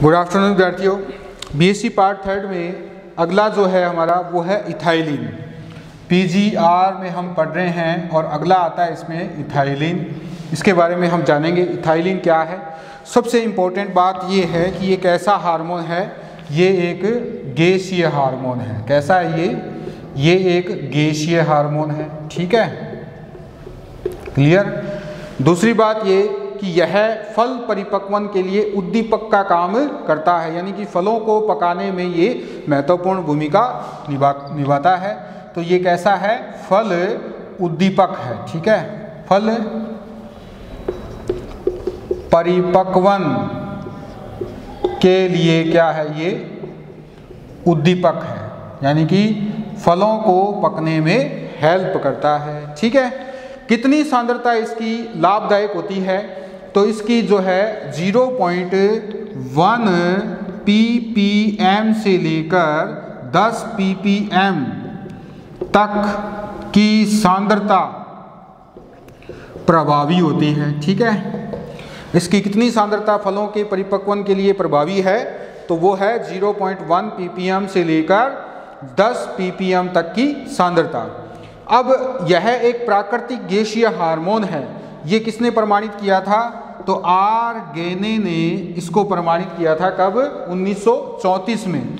Good afternoon विद्यार्थियों। BSc part third में अगला जो है हमारा वो है इथाइलिन। पीजीआर में हम पढ़ रहे हैं और अगला आता है इसमें इथाइलिन। इसके बारे में हम जानेंगे इथाइलिन क्या है। सबसे इम्पोर्टेंट बात ये है कि ये कैसा हार्मोन है। ये एक गैसीय हार्मोन है। कैसा है ये एक गैसीय हार्मोन है। ठीक है, क्लियर। दूसरी बात ये कि यह फल परिपक्वन के लिए उद्दीपक का काम करता है, यानी कि फलों को पकाने में ये महत्वपूर्ण भूमिका निभाता है। तो ये कैसा है, फल उद्दीपक है। ठीक है, फल परिपक्वन के लिए क्या है, ये उद्दीपक है, यानी कि फलों को पकने में हेल्प करता है। ठीक है, कितनी सांद्रता इसकी लाभदायक होती है, तो इसकी जो है 0.1 ppm से लेकर 10 ppm तक की सांद्रता प्रभावी होती है। ठीक है, इसकी कितनी सांद्रता फलों के परिपक्वन के लिए प्रभावी है, तो वो है 0.1 ppm से लेकर 10 ppm तक की सांद्रता। अब यह एक प्राकृतिक गैसीय हार्मोन है। ये किसने प्रमाणित किया था, तो आर गेने ने इसको प्रमाणित किया था। कब, 1934 में।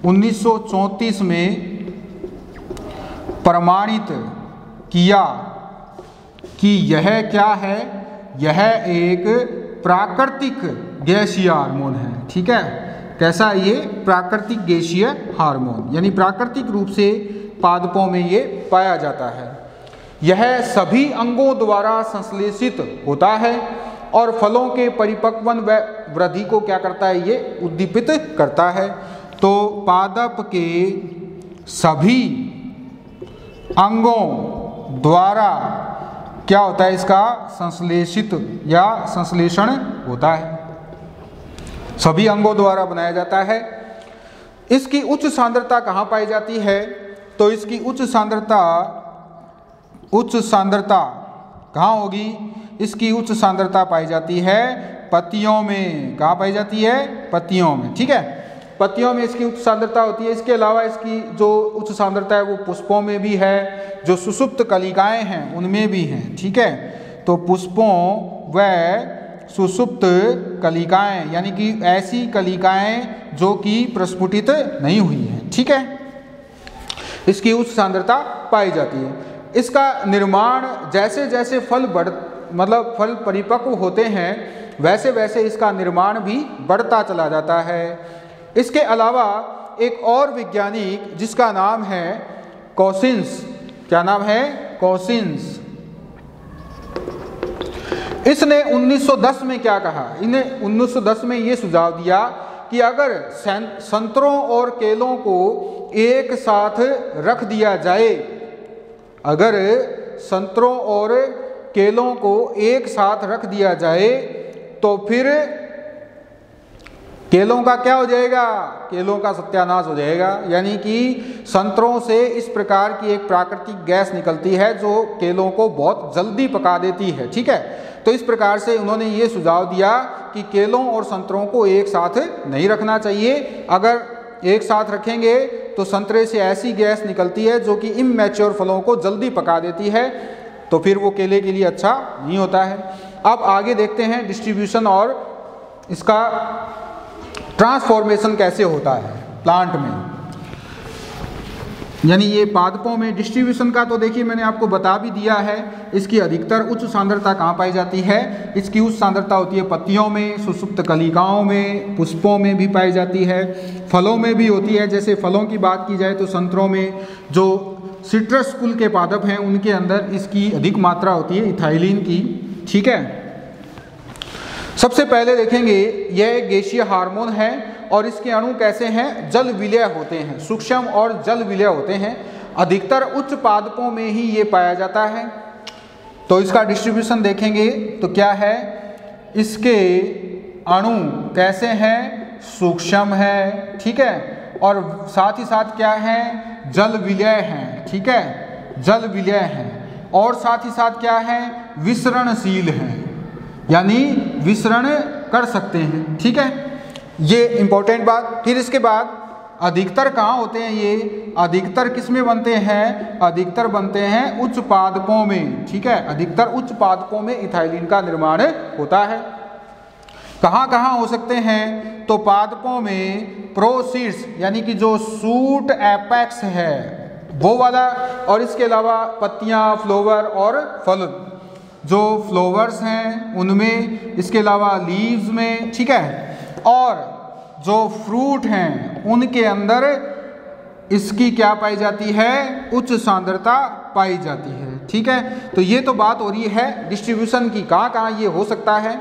1934 में प्रमाणित किया कि यह क्या है, यह एक प्राकृतिक गैसीय हार्मोन है। ठीक है, कैसा ये प्राकृतिक गैसीय हार्मोन, यानी प्राकृतिक रूप से पादपों में ये पाया जाता है। यह सभी अंगों द्वारा संश्लेषित होता है और फलों के परिपक्वन व वृद्धि को क्या करता है, ये उद्दीपित करता है। तो पादप के सभी अंगों द्वारा क्या होता है, इसका संश्लेषित या संश्लेषण होता है। सभी अंगों द्वारा बनाया जाता है। इसकी उच्च सांद्रता कहाँ पाई जाती है, तो इसकी उच्च सांद्रता कहाँ होगी, इसकी उच्च सांद्रता पाई जाती है पत्तियों में। कहाँ पाई जाती है, पत्तियों में। ठीक है, पत्तियों में इसकी उच्च सांद्रता होती है। इसके अलावा इसकी जो उच्च सांद्रता है वो पुष्पों में भी है, जो सुषुप्त कलिकाएं हैं उनमें भी हैं। ठीक है, तो पुष्पों व सुषुप्त कलिकाएं, यानी कि ऐसी कलिकाएं जो कि प्रस्फुटित नहीं हुई हैं। ठीक है, इसकी उच्च सांद्रता पाई जाती है। इसका निर्माण जैसे जैसे फल फल परिपक्व होते हैं वैसे वैसे इसका निर्माण भी बढ़ता चला जाता है। इसके अलावा एक और वैज्ञानिक जिसका नाम है कॉसिन्स, क्या नाम है, कॉसिन्स, इसने 1910 में क्या कहा, इन्हें 1910 में ये सुझाव दिया कि अगर संतरों और केलों को एक साथ रख दिया जाए, अगर संतरों और केलों को एक साथ रख दिया जाए तो फिर केलों का क्या हो जाएगा, केलों का सत्यानाश हो जाएगा। यानी कि संतरों से इस प्रकार की एक प्राकृतिक गैस निकलती है जो केलों को बहुत जल्दी पका देती है। ठीक है, तो इस प्रकार से उन्होंने ये सुझाव दिया कि केलों और संतरों को एक साथ नहीं रखना चाहिए। अगर एक साथ रखेंगे तो संतरे से ऐसी गैस निकलती है जो कि इमैच्योर फलों को जल्दी पका देती है, तो फिर वो केले के लिए अच्छा नहीं होता है। अब आगे देखते हैं डिस्ट्रीब्यूशन और इसका ट्रांसफॉर्मेशन कैसे होता है प्लांट में, यानी ये पादपों में डिस्ट्रीब्यूशन का। तो देखिए मैंने आपको बता भी दिया है। इसकी अधिकतर उच्च सांद्रता कहाँ पाई जाती है, इसकी उच्च सांद्रता होती है पत्तियों में, सुषुप्त कलिकाओं में, पुष्पों में भी पाई जाती है, फलों में भी होती है। जैसे फलों की बात की जाए तो संतरों में जो सिट्रस कुल के पादप हैं उनके अंदर इसकी अधिक मात्रा होती है इथाइलिन की। ठीक है, सबसे पहले देखेंगे यह एक गैसीय हार्मोन है और इसके अणु कैसे हैं, जल विलय होते हैं, सूक्ष्म और जल विलय होते हैं। अधिकतर उच्च पादपों में ही ये पाया जाता है। तो इसका डिस्ट्रीब्यूशन देखेंगे तो क्या है, इसके अणु कैसे हैं, सूक्ष्म है। ठीक है, और साथ ही साथ क्या है, जल विलय हैं। ठीक है, जल विलय हैं, और साथ ही साथ क्या है, विसरणशील हैं, यानी विसरण कर सकते हैं। ठीक है, ये इंपॉर्टेंट बात। फिर इसके बाद अधिकतर कहाँ होते हैं, ये अधिकतर किस में बनते हैं, अधिकतर बनते हैं उच्च पादपों में, ठीक है। अधिकतर उच्च पादपों में इथाइलिन का निर्माण होता है। कहाँ कहाँ हो सकते हैं, तो पादपों में प्रोसीड्स यानी कि जो सूट एपेक्स है वो वाला, और इसके अलावा पत्तियाँ, फ्लोवर और फल, जो फ्लोवर्स हैं उनमें, इसके अलावा लीव्स में, ठीक है, और जो फ्रूट हैं उनके अंदर इसकी क्या पाई जाती है, उच्च सांद्रता पाई जाती है, ठीक है। तो ये तो बात हो रही है डिस्ट्रीब्यूशन की, कहाँ कहाँ ये हो सकता है।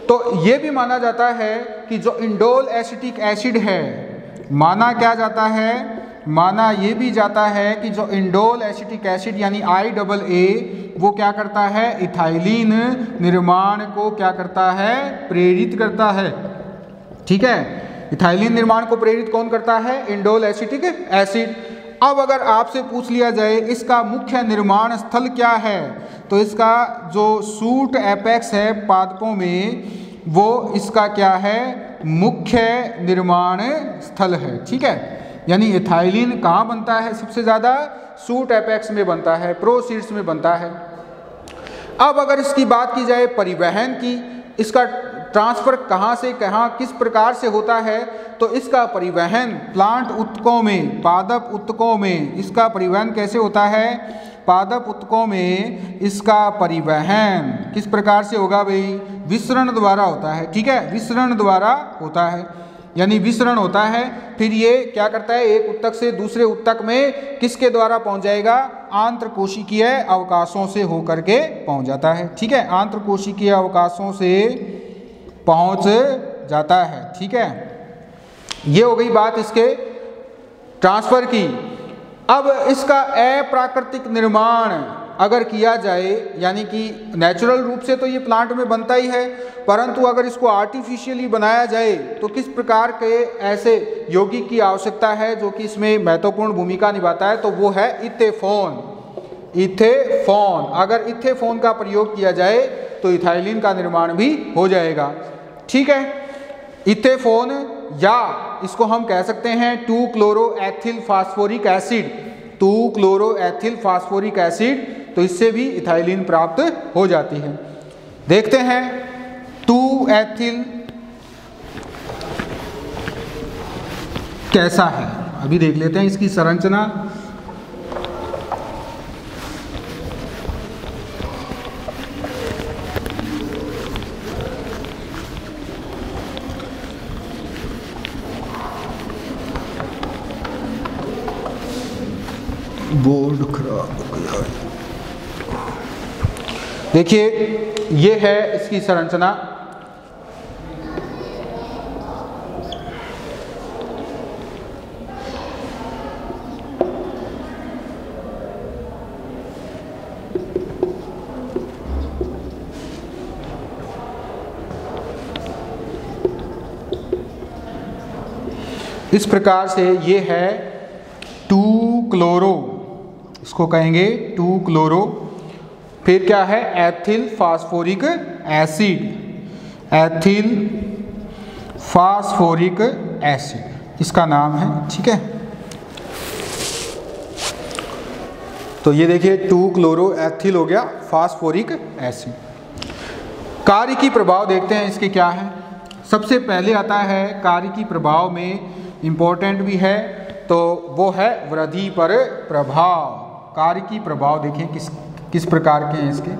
तो ये भी माना जाता है कि जो इंडोल एसिटिक एसिड है, माना क्या जाता है, माना ये भी जाता है कि जो इंडोल एसिटिक एसिड यानी IAA वो क्या करता है, इथाइलिन निर्माण को क्या करता है, प्रेरित करता है, ठीक है। इथाइलिन निर्माण को प्रेरित कौन करता है, इंडोल एसिटिक एसिड। अब अगर आपसे पूछ लिया जाए इसका मुख्य निर्माण स्थल क्या है, तो इसका जो सूट एपेक्स है पादपों में, वो इसका क्या है, मुख्य निर्माण स्थल है, ठीक है। यानी इथाइलिन कहाँ बनता है सबसे ज़्यादा, सूट एपेक्स में बनता है, प्रोसीड्स में बनता है। अब अगर इसकी बात की जाए परिवहन की, इसका ट्रांसफर कहाँ से कहाँ किस प्रकार से होता है, तो इसका परिवहन प्लांट उत्तकों में, पादप उत्तकों में इसका परिवहन कैसे होता है, पादप उत्तकों में इसका परिवहन किस प्रकार से होगा भाई, विसरण द्वारा होता है, ठीक है, विसरण द्वारा होता है, यानी विसरण होता है। फिर ये क्या करता है, एक उत्तक से दूसरे उत्तक में किसके द्वारा पहुंच जाएगा, आंत्रकोशिकीय अवकाशों से होकर के पहुंच जाता है, ठीक है, आंत्रकोशिकीय अवकाशों से पहुंच जाता है, ठीक है। ये हो गई बात इसके ट्रांसफर की। अब इसका अप्राकृतिक निर्माण अगर किया जाए, यानी कि नेचुरल रूप से तो ये प्लांट में बनता ही है, परंतु अगर इसको आर्टिफिशियली बनाया जाए तो किस प्रकार के ऐसे यौगिक की आवश्यकता है जो कि इसमें महत्वपूर्ण भूमिका निभाता है, तो वो है इथेफॉन। इथेफॉन, अगर इथेफॉन का प्रयोग किया जाए तो इथाइलिन का निर्माण भी हो जाएगा, ठीक है। इथेफॉन, या इसको हम कह सकते हैं 2-क्लोरोएथिल फास्फोरिक एसिड, 2-क्लोरोएथिल फास्फोरिक एसिड, तो इससे भी इथाइलिन प्राप्त हो जाती है। देखते हैं 2-एथिल कैसा है, अभी देख लेते हैं इसकी संरचना। बोर्ड खराब हो गया है, देखिए ये है इसकी संरचना। इस प्रकार से ये है 2-क्लोरो, इसको कहेंगे 2-क्लोरो। फिर क्या है, ethyl phosphoric acid, ethyl phosphoric acid इसका नाम है, ठीक है। तो ये देखिए 2-क्लोरो एथिल हो गया फास्फोरिक एसिड। कार्य की प्रभाव देखते हैं इसके क्या है। सबसे पहले आता है कार्य की प्रभाव में, इम्पोर्टेंट भी है, तो वो है वृद्धि पर प्रभाव। कार्य की प्रभाव देखिए किस प्रकार के हैं इसके,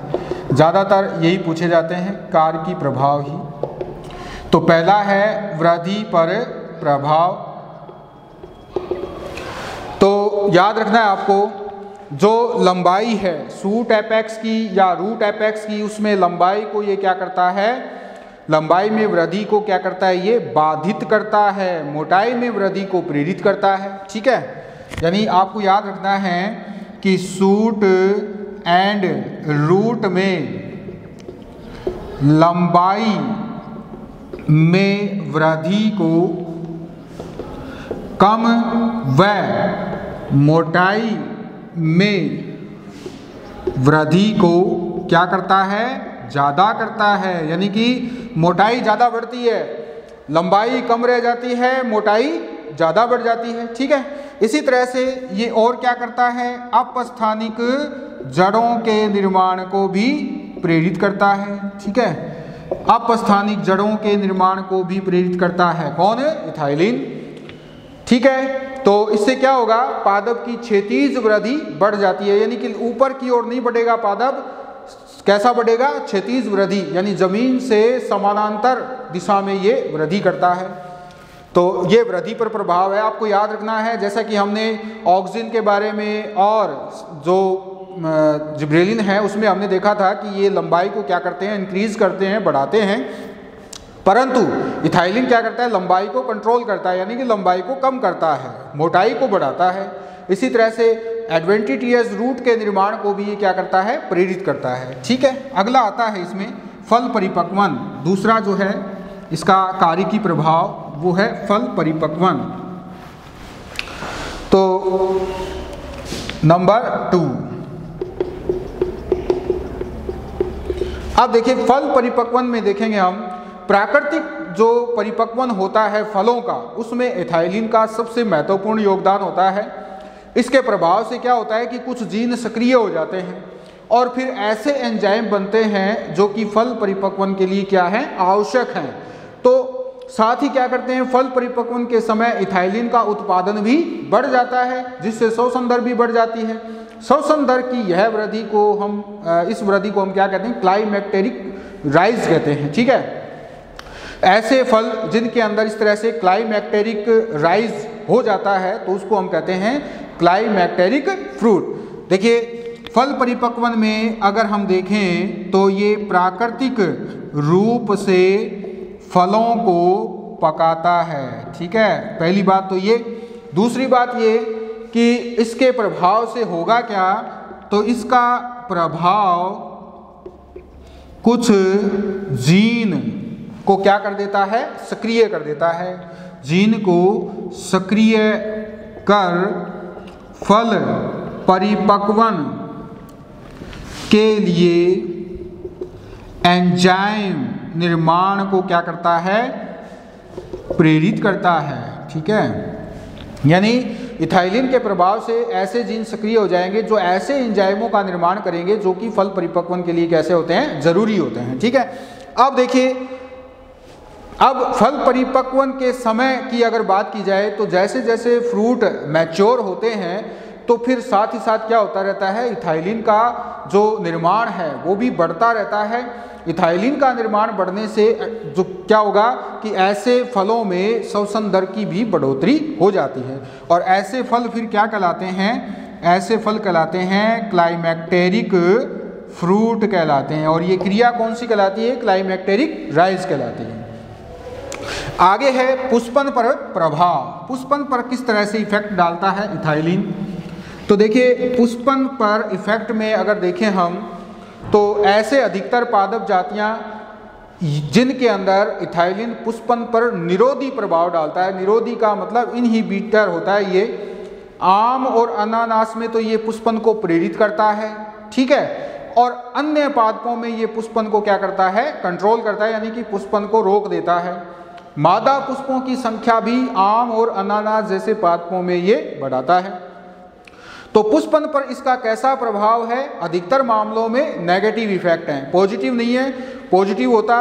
ज़्यादातर यही पूछे जाते हैं कार्य की प्रभाव ही। तो पहला है वृद्धि पर प्रभाव। तो याद रखना है आपको, जो लंबाई है सूट एपेक्स की या रूट एपेक्स की, उसमें लंबाई को ये क्या करता है, लंबाई में वृद्धि को क्या करता है, ये बाधित करता है, मोटाई में वृद्धि को प्रेरित करता है, ठीक है। यानी आपको याद रखना है कि सूट एंड रूट में लंबाई में वृद्धि को कम व मोटाई में वृद्धि को क्या करता है, ज़्यादा करता है। यानी कि मोटाई ज़्यादा बढ़ती है, लंबाई कम रह जाती है, मोटाई ज़्यादा बढ़ जाती है। ठीक है, इसी तरह से ये और क्या करता है, अपस्थानिक जड़ों के निर्माण को भी प्रेरित करता है। ठीक है, अपस्थानिक जड़ों के निर्माण को भी प्रेरित करता है कौन, इथाइलिन। ठीक है, तो इससे क्या होगा, पादप की क्षैतिज वृद्धि बढ़ जाती है, यानी कि ऊपर की ओर नहीं बढ़ेगा पादप, कैसा बढ़ेगा, क्षैतिज वृद्धि, यानी जमीन से समानांतर दिशा में ये वृद्धि करता है। तो ये वृद्धि पर प्रभाव है, आपको याद रखना है। जैसा कि हमने ऑक्सिन के बारे में और जो जिब्रेलिन है उसमें हमने देखा था कि ये लंबाई को क्या करते हैं, इंक्रीज करते हैं, बढ़ाते हैं, परंतु इथाइलिन क्या करता है, लंबाई को कंट्रोल करता है, यानी कि लंबाई को कम करता है, मोटाई को बढ़ाता है। इसी तरह से एडवेंटिटियस रूट के निर्माण को भी ये क्या करता है, प्रेरित करता है। ठीक है, अगला आता है इसमें फल परिपक्वन। दूसरा जो है इसका कार्यकी प्रभाव वो है फल परिपक्वन। तो नंबर 2, अब देखिए फल परिपक्वन में देखेंगे हम, प्राकृतिक जो परिपक्वन होता है फलों का, उसमें एथाइलिन का सबसे महत्वपूर्ण योगदान होता है। इसके प्रभाव से क्या होता है कि कुछ जीन सक्रिय हो जाते हैं और फिर ऐसे एंजाइम बनते हैं जो कि फल परिपक्वन के लिए क्या है, आवश्यक हैं। तो साथ ही क्या करते हैं, फल परिपक्वन के समय इथाइलिन का उत्पादन भी बढ़ जाता है, जिससे श्वसन दर भी बढ़ जाती है। श्वसन दर की यह वृद्धि को हम इस वृद्धि को हम क्या कहते हैं, क्लाइमैक्टेरिक राइज कहते हैं। ठीक है, ऐसे फल जिनके अंदर इस तरह से क्लाइमैक्टेरिक राइज हो जाता है तो उसको हम कहते हैं क्लाइमैक्टेरिक फ्रूट। देखिए फल परिपक्वन में अगर हम देखें तो ये प्राकृतिक रूप से फलों को पकाता है। ठीक है, पहली बात तो ये। दूसरी बात ये कि इसके प्रभाव से होगा क्या, तो इसका प्रभाव कुछ जीन को क्या कर देता है, सक्रिय कर देता है। जीन को सक्रिय कर फल परिपक्वन के लिए एंजाइम निर्माण को क्या करता है, प्रेरित करता है। ठीक है, यानी इथाइलिन के प्रभाव से ऐसे जीन सक्रिय हो जाएंगे जो ऐसे एंजाइमों का निर्माण करेंगे जो कि फल परिपक्वन के लिए कैसे होते हैं, जरूरी होते हैं। ठीक है, अब देखिए, अब फल परिपक्वन के समय की अगर बात की जाए तो जैसे जैसे फ्रूट मैच्योर होते हैं तो फिर साथ ही साथ क्या होता रहता है, इथाइलिन का जो निर्माण है वो भी बढ़ता रहता है। इथाइलिन का निर्माण बढ़ने से जो क्या होगा कि ऐसे फलों में श्वसन दर की भी बढ़ोतरी हो जाती है और ऐसे फल फिर क्या कहलाते हैं, ऐसे फल कहलाते हैं क्लाइमैक्टेरिक फ्रूट कहलाते हैं। और ये क्रिया कौन सी कहलाती है, क्लाइमैक्टेरिक राइज कहलाती है। आगे है पुष्पन पर प्रभाव। पुष्पन पर किस तरह से इफेक्ट डालता है इथाइलिन, तो देखिए पुष्पन पर इफेक्ट में अगर देखें हम तो ऐसे अधिकतर पादप जातियां जिनके अंदर इथाइलिन पुष्पन पर निरोधी प्रभाव डालता है, निरोधी का मतलब इनहिबिटर होता है ये, आम और अनानास में तो ये पुष्पन को प्रेरित करता है। ठीक है, और अन्य पादपों में ये पुष्पन को क्या करता है, कंट्रोल करता है, यानी कि पुष्पन को रोक देता है। मादा पुष्पों की संख्या भी आम और अनानास जैसे पादपों में ये बढ़ाता है। तो पुष्पन पर इसका कैसा प्रभाव है, अधिकतर मामलों में नेगेटिव इफेक्ट है, पॉजिटिव नहीं है। पॉजिटिव होता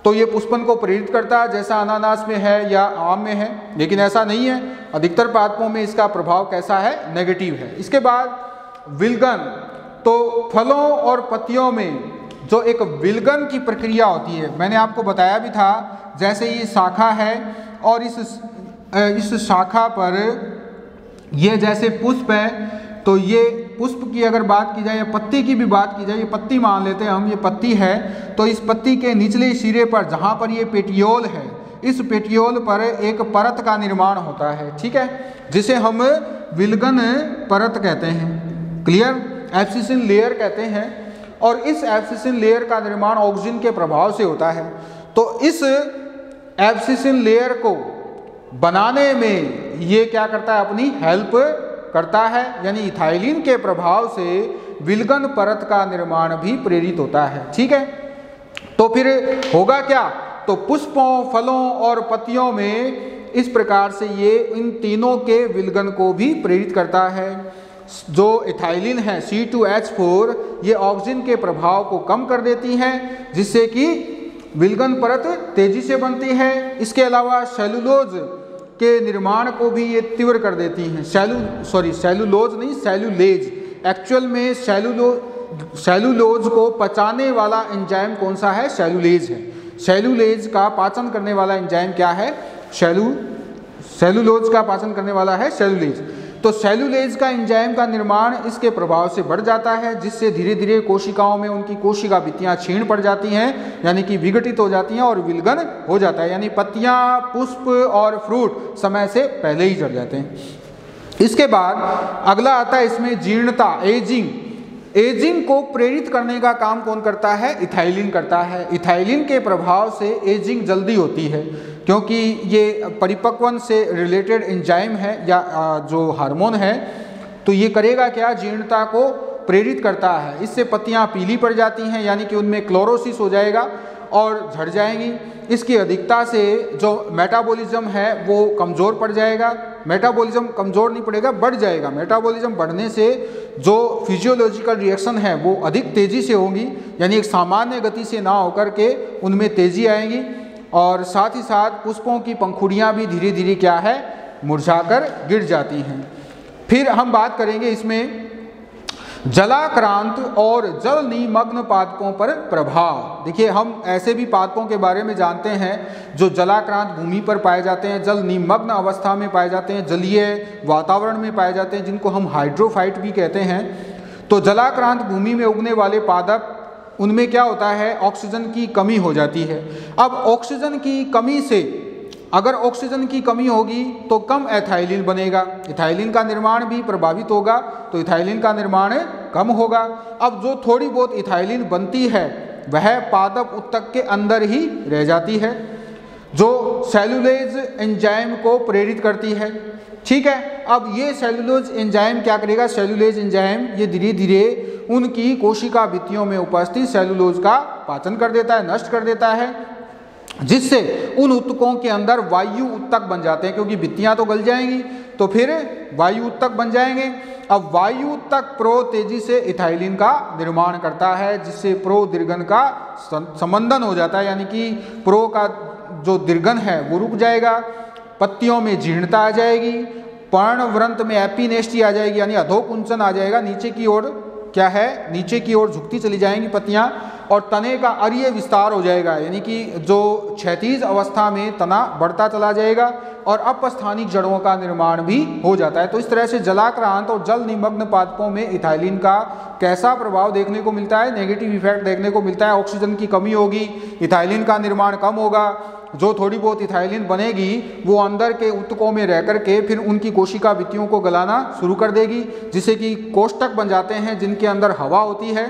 तो ये पुष्पन को प्रेरित करता जैसा अनानास में है या आम में है, लेकिन ऐसा नहीं है। अधिकतर पादपों में इसका प्रभाव कैसा है, नेगेटिव है। इसके बाद विल्गन, तो फलों और पत्तियों में जो एक विल्गन की प्रक्रिया होती है, मैंने आपको बताया भी था, जैसे ये शाखा है और इस शाखा पर ये जैसे पुष्प है, तो ये पुष्प की अगर बात की जाए या पत्ती की भी बात की जाए, ये पत्ती मान लेते हैं हम, ये पत्ती है, तो इस पत्ती के निचले सिरे पर जहाँ पर ये पेटियोल है, इस पेटियोल पर एक परत का निर्माण होता है। ठीक है, जिसे हम विल्गन परत कहते हैं, क्लियर, एब्सिसिन लेयर कहते हैं। और इस एब्सिसिन लेयर का निर्माण ऑक्सिन के प्रभाव से होता है। तो इस एब्सिसिन लेयर को बनाने में ये क्या करता है, अपनी हेल्प करता है, यानी इथाइलिन के प्रभाव से विल्गन परत का निर्माण भी प्रेरित होता है। ठीक है, तो फिर होगा क्या तो पुष्पों, फलों और पत्तियों में इस प्रकार से ये इन तीनों के विलगन को भी प्रेरित करता है। जो इथाइलिन है C2H4 ये ऑक्सीजन के प्रभाव को कम कर देती है, जिससे कि विलगन परत तेजी से बनती है। इसके अलावा सेलुलोज के निर्माण को भी ये तीव्र कर देती हैं। सेलुलोज नहीं, सेलुलेज। एक्चुअल में सेलुलोज को पचाने वाला एंजाइम कौन सा है? सेलुलेज है। सेलुलेज का पाचन करने वाला एंजाइम क्या है? सेलुलोज का पाचन करने वाला है सेलुलेज। तो सेलुलेज का एंजाइम का निर्माण इसके प्रभाव से बढ़ जाता है, जिससे धीरे धीरे कोशिकाओं में उनकी कोशिका भित्तियां क्षीण पड़ जाती हैं, यानी कि विघटित हो जाती हैं और विलगन हो जाता है, यानी पत्तियां, पुष्प और फ्रूट समय से पहले ही झड़ जाते हैं। इसके बाद अगला आता है इसमें जीर्णता, एजिंग। एजिंग को प्रेरित करने का काम कौन करता है? इथाइलिन करता है। इथाइलिन के प्रभाव से एजिंग जल्दी होती है, क्योंकि ये परिपक्वन से रिलेटेड एंजाइम है या जो हार्मोन है। तो ये करेगा क्या? जीर्णता को प्रेरित करता है। इससे पत्तियां पीली पड़ जाती हैं, यानी कि उनमें क्लोरोसिस हो जाएगा और झड़ जाएंगी। इसकी अधिकता से जो मेटाबॉलिज्म है वो कमज़ोर पड़ जाएगा। मेटाबॉलिज्म कमज़ोर नहीं पड़ेगा, बढ़ जाएगा। मेटाबॉलिज्म बढ़ने से जो फिजियोलॉजिकल रिएक्शन है वो अधिक तेज़ी से होंगी, यानी एक सामान्य गति से ना होकर के उनमें तेज़ी आएगी। और साथ ही साथ पुष्पों की पंखुड़ियाँ भी धीरे धीरे क्या है? मुरझाकर गिर जाती हैं। फिर हम बात करेंगे इसमें जलाक्रांत और जल निमग्न पादपों पर प्रभाव। देखिए, हम ऐसे भी पादपों के बारे में जानते हैं जो जलाक्रांत भूमि पर पाए जाते हैं, जल निमग्न अवस्था में पाए जाते हैं, जलीय वातावरण में पाए जाते हैं, जिनको हम हाइड्रोफाइट भी कहते हैं। तो जलाक्रांत भूमि में उगने वाले पादप, उनमें क्या होता है? ऑक्सीजन की कमी हो जाती है। अब ऑक्सीजन की कमी से, अगर ऑक्सीजन की कमी होगी तो कम एथाइलिन बनेगा, इथाइलिन का निर्माण भी प्रभावित होगा, तो इथाइलिन का निर्माण कम होगा। अब जो थोड़ी बहुत इथाइलिन बनती है वह पादप ऊतक के अंदर ही रह जाती है, जो सेलुलेज एंजाइम को प्रेरित करती है। ठीक है, अब ये सेलुलोज एंजाइम क्या करेगा? सेलुलेज एंजाइम ये धीरे धीरे उनकी कोशिका भित्तियों में उपस्थित सेलुलोज का पाचन कर देता है, नष्ट कर देता है, जिससे उन ऊतकों के अंदर वायु ऊतक बन जाते हैं, क्योंकि भित्तियां तो गल जाएंगी तो फिर वायु ऊतक बन जाएंगे। अब वायु ऊतक प्रो तेजी से इथाइलिन का निर्माण करता है, जिससे प्रो दीर्घन का संबंधन हो जाता है, यानी कि प्रो का जो दीर्घन है वो रुक जाएगा, पत्तियों में जीर्णता आ जाएगी, पर्णवृंत में एपिनेस्टी आ जाएगी, यानी अधोकुंचन आ जाएगा, नीचे की ओर क्या है? नीचे की ओर झुकती चली जाएंगी पत्तियां, और तने का अरीय विस्तार हो जाएगा, यानी कि जो क्षैतिज अवस्था में तना बढ़ता चला जाएगा, और अपस्थानिक जड़ों का निर्माण भी हो जाता है। तो इस तरह से जलाक्रांत और जल निमग्न पादपों में इथाइलिन का कैसा प्रभाव देखने को मिलता है? नेगेटिव इफेक्ट देखने को मिलता है। ऑक्सीजन की कमी होगी, इथाइलिन का निर्माण कम होगा, जो थोड़ी बहुत इथाइलिन बनेगी वो अंदर के ऊतकों में रह करके फिर उनकी कोशिका भित्तियों को गलाना शुरू कर देगी, जिससे कि कोष्ठक बन जाते हैं जिनके अंदर हवा होती है,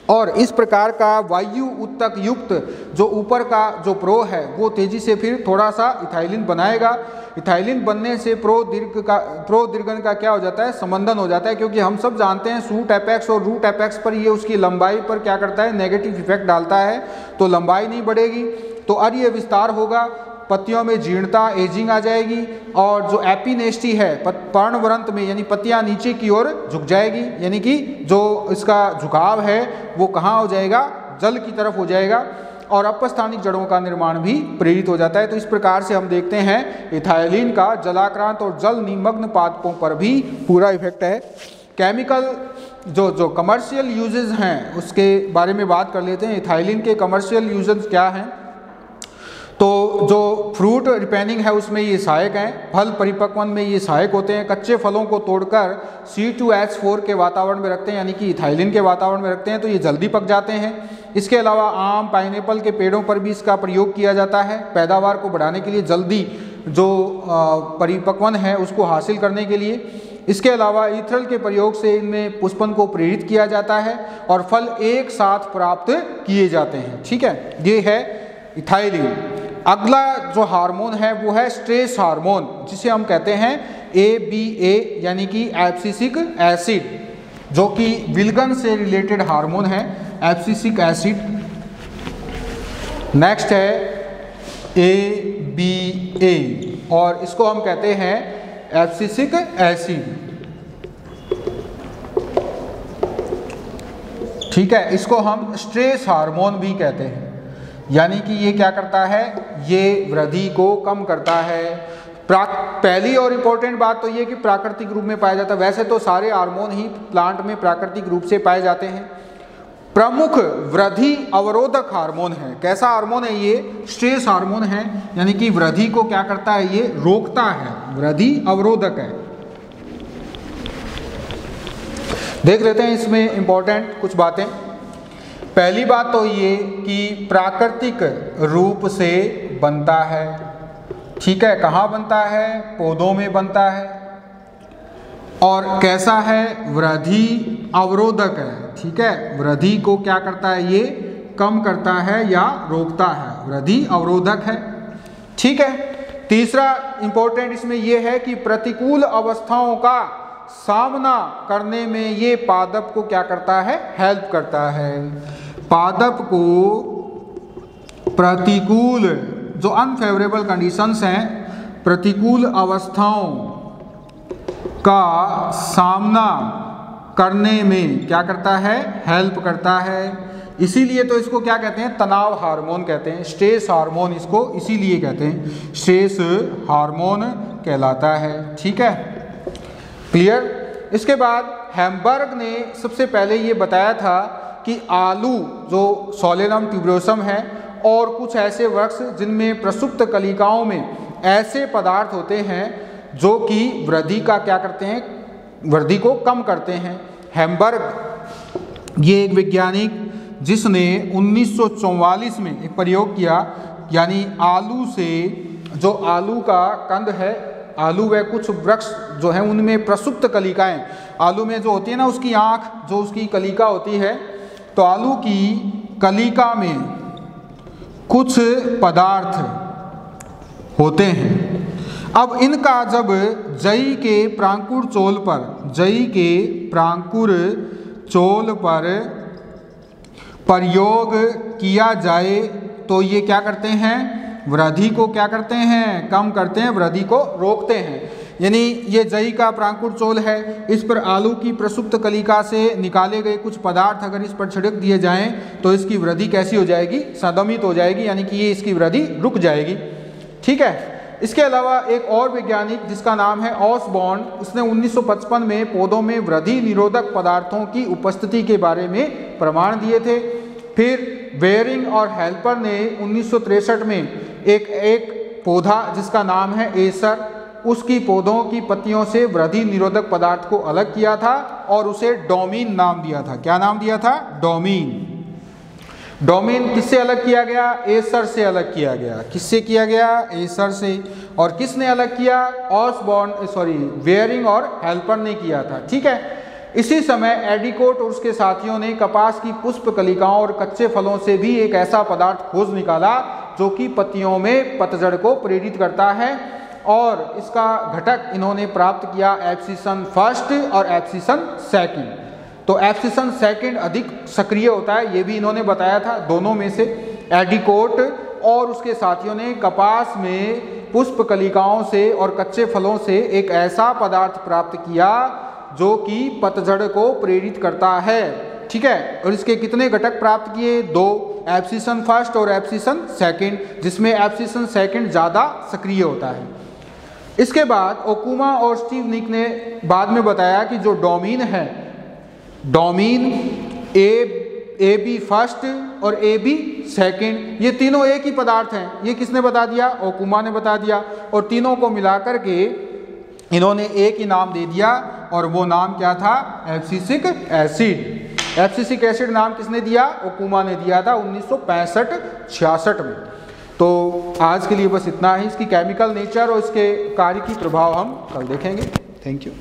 और इस प्रकार का वायु ऊतक युक्त जो ऊपर का जो प्रो है वो तेजी से फिर थोड़ा सा इथाइलिन बनाएगा। इथाइलिन बनने से प्रो दीर्घन का क्या हो जाता है? संबंधन हो जाता है, क्योंकि हम सब जानते हैं शूट एपेक्स और रूट एपेक्स पर ये उसकी लंबाई पर क्या करता है? नेगेटिव इफेक्ट डालता है, तो लंबाई नहीं बढ़ेगी, तो अरीय विस्तार होगा, पत्तियों में जीर्णता, एजिंग आ जाएगी, और जो एपिनेस्टी है पर्णवृंत में, यानी पत्तियां नीचे की ओर झुक जाएगी, यानी कि जो इसका झुकाव है वो कहाँ हो जाएगा? जल की तरफ हो जाएगा, और अपस्थानिक जड़ों का निर्माण भी प्रेरित हो जाता है। तो इस प्रकार से हम देखते हैं इथाइलिन का जलाक्रांत और जल निमग्न पादपों पर भी पूरा इफेक्ट है। केमिकल जो कमर्शियल यूजेस हैं उसके बारे में बात कर लेते हैं। इथाइलिन के कमर्शियल यूजेस क्या हैं? तो जो फ्रूट रिपेनिंग है उसमें ये सहायक हैं, फल परिपक्वन में ये सहायक होते हैं, कच्चे फलों को तोड़कर C2H4 के वातावरण में रखते हैं, यानी कि इथाइलिन के वातावरण में रखते हैं, तो ये जल्दी पक जाते हैं। इसके अलावा आम, पाइनएप्पल के पेड़ों पर भी इसका प्रयोग किया जाता है, पैदावार को बढ़ाने के लिए, जल्दी जो परिपक्वन है उसको हासिल करने के लिए। इसके अलावा ईथरल के प्रयोग से इनमें पुष्पन को प्रेरित किया जाता है और फल एक साथ प्राप्त किए जाते हैं। ठीक है, ये है इथाइलिन। अगला जो हार्मोन है वो है स्ट्रेस हार्मोन, जिसे हम कहते हैं ABA, यानी कि एब्सिसिक एसिड, जो कि विलगन से रिलेटेड हार्मोन है, एब्सिसिक एसिड। नेक्स्ट है ABA, और इसको हम कहते हैं एब्सिसिक एसिड। ठीक है, इसको हम स्ट्रेस हार्मोन भी कहते हैं, यानी कि ये क्या करता है, ये वृद्धि को कम करता है। पहली और इम्पोर्टेंट बात तो ये कि प्राकृतिक रूप में पाया जाता है। वैसे तो सारे हार्मोन ही प्लांट में प्राकृतिक रूप से पाए जाते हैं। प्रमुख वृद्धि अवरोधक हार्मोन है। कैसा हार्मोन है ये? स्ट्रेस हार्मोन है, यानी कि वृद्धि को क्या करता है, ये रोकता है, वृद्धि अवरोधक है। देख लेते हैं इसमें इंपॉर्टेंट कुछ बातें। पहली बात तो ये कि प्राकृतिक रूप से बनता है। ठीक है, कहाँ बनता है? पौधों में बनता है। और कैसा है? वृद्धि अवरोधक है। ठीक है, वृद्धि को क्या करता है, ये कम करता है या रोकता है, वृद्धि अवरोधक है। ठीक है, तीसरा इंपॉर्टेंट इसमें यह है कि प्रतिकूल अवस्थाओं का सामना करने में ये पादप को क्या करता है, हेल्प करता है। पादप को प्रतिकूल जो अनफेवरेबल कंडीशंस हैं, प्रतिकूल अवस्थाओं का सामना करने में क्या करता है, हेल्प करता है। इसीलिए तो इसको क्या कहते हैं, तनाव हार्मोन कहते हैं, स्ट्रेस हार्मोन इसको इसीलिए कहते हैं, स्ट्रेस हार्मोन कहलाता है। ठीक है, क्लियर। इसके बाद हैम्बर्ग ने सबसे पहले ये बताया था कि आलू जो सोलेनम ट्यूबरोसम है और कुछ ऐसे वृक्ष जिनमें प्रसुप्त कलिकाओं में ऐसे पदार्थ होते हैं जो कि वृद्धि का क्या करते हैं, वृद्धि को कम करते हैं। हैम्बर्ग ये एक वैज्ञानिक जिसने 1944 में एक प्रयोग किया, यानी आलू से जो आलू का कंद है, आलू व कुछ वृक्ष जो हैं उनमें प्रसुप्त कलिकाएं, आलू में जो होती है ना उसकी आँख जो उसकी कलिका होती है, तो आलू की कलिका में कुछ पदार्थ होते हैं। अब इनका जब जई के प्रांकुर चोल पर, जई के प्रांकुर चोल पर प्रयोग किया जाए तो ये क्या करते हैं, वृद्धि को क्या करते हैं, कम करते हैं, वृद्धि को रोकते हैं। यानी ये जई का प्रांकुर चोल है, इस पर आलू की प्रसुप्त कलिका से निकाले गए कुछ पदार्थ अगर इस पर छिड़क दिए जाएं तो इसकी वृद्धि कैसी हो जाएगी, संदमित हो जाएगी, यानी कि ये इसकी वृद्धि रुक जाएगी। ठीक है, इसके अलावा एक और वैज्ञानिक जिसका नाम है ऑसबॉर्न, उसने 1955 में पौधों में वृद्धि निरोधक पदार्थों की उपस्थिति के बारे में प्रमाण दिए थे। फिर बेयरिंग और हेल्पर ने 1963 में एक पौधा जिसका नाम है एसर, उसकी पौधों की पत्तियों से वृद्धि निरोधक पदार्थ को अलग किया था और उसे डोमीन नाम दिया था। क्या नाम दिया था? डोमीन। डोमीन किससे अलग किया गया? एसर से अलग किया गया। किससे किया गया? एसर से। और किसने अलग किया? ऑसबॉर्न बेयरिंग और हेल्पर ने किया था। ठीक है, इसी समय एडिकोट और उसके साथियों ने कपास की पुष्प कलिकाओं और कच्चे फलों से भी एक ऐसा पदार्थ खोज निकाला जो कि पत्तियों में पतझड़ को प्रेरित करता है, और इसका घटक इन्होंने प्राप्त किया एब्सिसन फर्स्ट और एब्सिसन सेकंड। तो एब्सिसन सेकंड अधिक सक्रिय होता है, ये भी इन्होंने बताया था। दोनों में से एडिकोट और उसके साथियों ने कपास में पुष्प कलिकाओं से और कच्चे फलों से एक ऐसा पदार्थ प्राप्त किया जो कि पतझड़ को प्रेरित करता है। ठीक है, और इसके कितने घटक प्राप्त किए? 2, एब्सिसन फर्स्ट और एब्सिसन सेकंड, जिसमें एब्सिसन सेकंड ज़्यादा सक्रिय होता है। इसके बाद ओकुमा और स्टीव निक ने बाद में बताया कि जो डोमीन है, डोमीन ए बी फर्स्ट और ए बी सेकेंड, ये तीनों एक ही पदार्थ हैं। ये किसने बता दिया? ओकुमा ने बता दिया। और तीनों को मिलाकर के इन्होंने एक ही नाम दे दिया, और वो नाम क्या था? Abscisic acid. एब्सिसिक एसिड नाम किसने दिया? ओकुमा ने दिया था 1965-66 में। तो आज के लिए बस इतना ही। इसकी केमिकल नेचर और इसके कार्य की प्रभाव हम कल देखेंगे। Thank you.